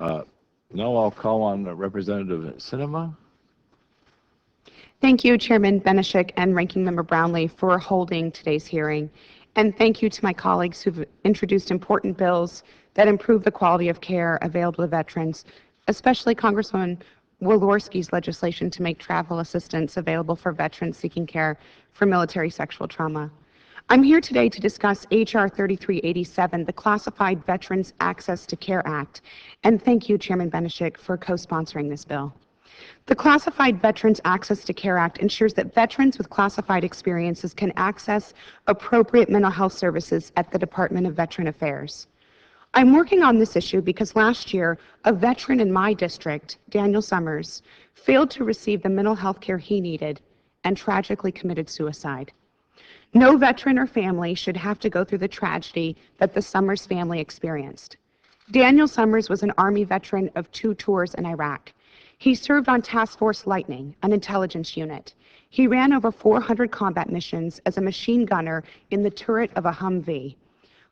Now I'll call on Representative Sinema. Thank you, Chairman Benishek and Ranking Member Brownlee, for holding today's hearing. And thank you to my colleagues who've introduced important bills that improve the quality of care available to veterans, especially Congresswoman Walorski's legislation to make travel assistance available for veterans seeking care for military sexual trauma. I'm here today to discuss H.R. 3387, the Classified Veterans Access to Care Act, and thank you, Chairman Benishek, for co-sponsoring this bill. The Classified Veterans Access to Care Act ensures that veterans with classified experiences can access appropriate mental health services at the Department of Veteran Affairs. I'm working on this issue because last year, a veteran in my district, Daniel Summers, failed to receive the mental health care he needed and tragically committed suicide. No veteran or family should have to go through the tragedy that the Summers family experienced. Daniel Summers was an Army veteran of 2 tours in Iraq. He served on Task Force Lightning, an intelligence unit. He ran over 400 combat missions as a machine gunner in the turret of a Humvee.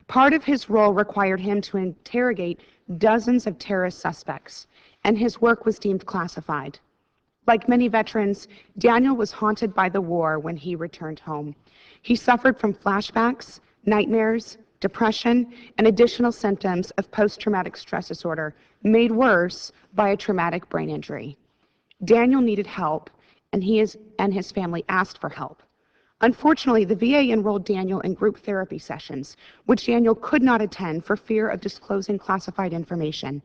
Part of his role required him to interrogate dozens of terrorist suspects, and his work was deemed classified. Like many veterans, Daniel was haunted by the war when he returned home. He suffered from flashbacks, nightmares, depression, and additional symptoms of post-traumatic stress disorder, made worse by a traumatic brain injury. Daniel needed help, and he and his family asked for help. Unfortunately, the VA enrolled Daniel in group therapy sessions, which Daniel could not attend for fear of disclosing classified information.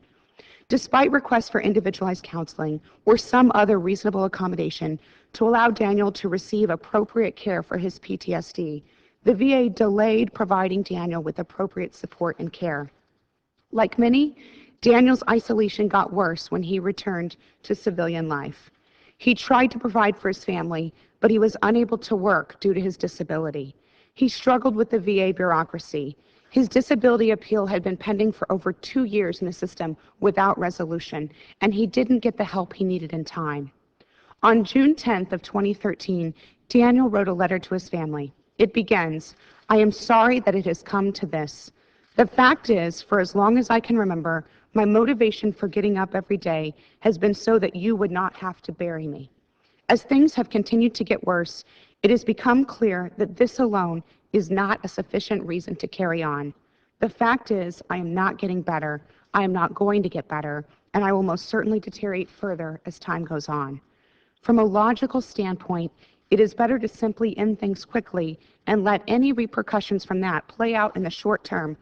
Despite requests for individualized counseling or some other reasonable accommodation to allow Daniel to receive appropriate care for his PTSD, the VA delayed providing Daniel with appropriate support and care. Like many, Daniel's isolation got worse when he returned to civilian life. He tried to provide for his family, but he was unable to work due to his disability. He struggled with the VA bureaucracy. His disability appeal had been pending for over 2 years in the system without resolution, and he didn't get the help he needed in time. On June 10th of 2013, Daniel wrote a letter to his family. It begins, "I am sorry that it has come to this. The fact is, for as long as I can remember, my motivation for getting up every day has been so that you would not have to bury me. As things have continued to get worse, it has become clear that this alone is not a sufficient reason to carry on. The fact is, I am not getting better, I am not going to get better, and I will most certainly deteriorate further as time goes on. From a logical standpoint, it is better to simply end things quickly and let any repercussions from that play out in the short term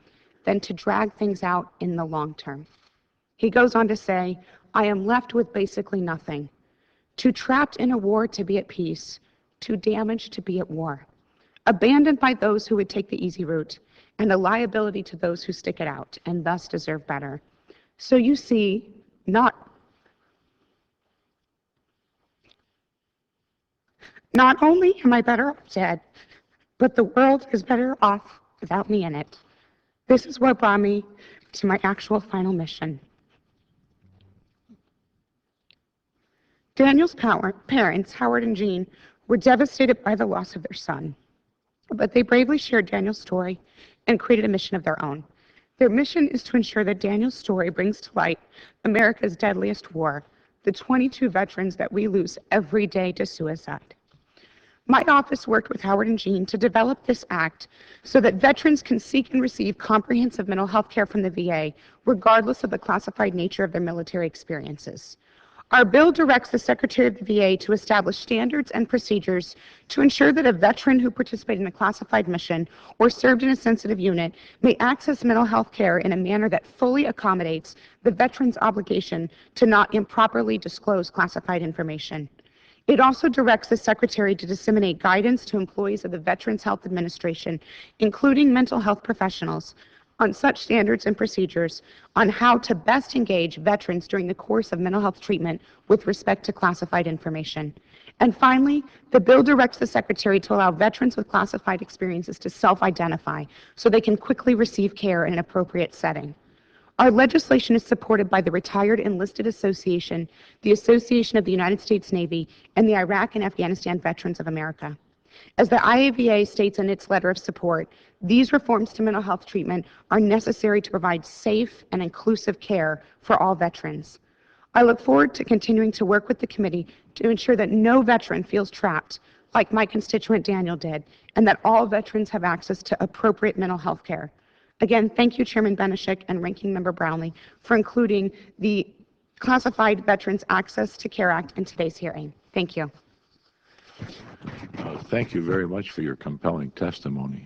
than to drag things out in the long term." He goes on to say, "I am left with basically nothing. Too trapped in a war to be at peace, too damaged to be at war. Abandoned by those who would take the easy route, and a liability to those who stick it out, and thus deserve better. So you see, not only am I better off dead, but the world is better off without me in it. This is what brought me to my actual final mission." Daniel's parents, Howard and Jean, were devastated by the loss of their son. But they bravely shared Daniel's story and created a mission of their own. Their mission is to ensure that Daniel's story brings to light America's deadliest war, the 22 veterans that we lose every day to suicide. My office worked with Howard and Jean to develop this act so that veterans can seek and receive comprehensive mental health care from the VA, regardless of the classified nature of their military experiences. Our bill directs the Secretary of the VA to establish standards and procedures to ensure that a veteran who participated in a classified mission or served in a sensitive unit may access mental health care in a manner that fully accommodates the veteran's obligation to not improperly disclose classified information. It also directs the Secretary to disseminate guidance to employees of the Veterans Health Administration, including mental health professionals, on such standards and procedures on how to best engage veterans during the course of mental health treatment with respect to classified information. And finally, the bill directs the Secretary to allow veterans with classified experiences to self-identify so they can quickly receive care in an appropriate setting. Our legislation is supported by the Retired Enlisted Association, the Association of the United States Navy, and the Iraq and Afghanistan Veterans of America. As the IAVA states in its letter of support, these reforms to mental health treatment are necessary to provide safe and inclusive care for all veterans. I look forward to continuing to work with the committee to ensure that no veteran feels trapped like my constituent Daniel did, and that all veterans have access to appropriate mental health care. Again, thank you, Chairman Benishek and Ranking Member Brownlee, for including the Classified Veterans Access to Care Act in today's hearing. Thank you. Thank you very much for your compelling testimony.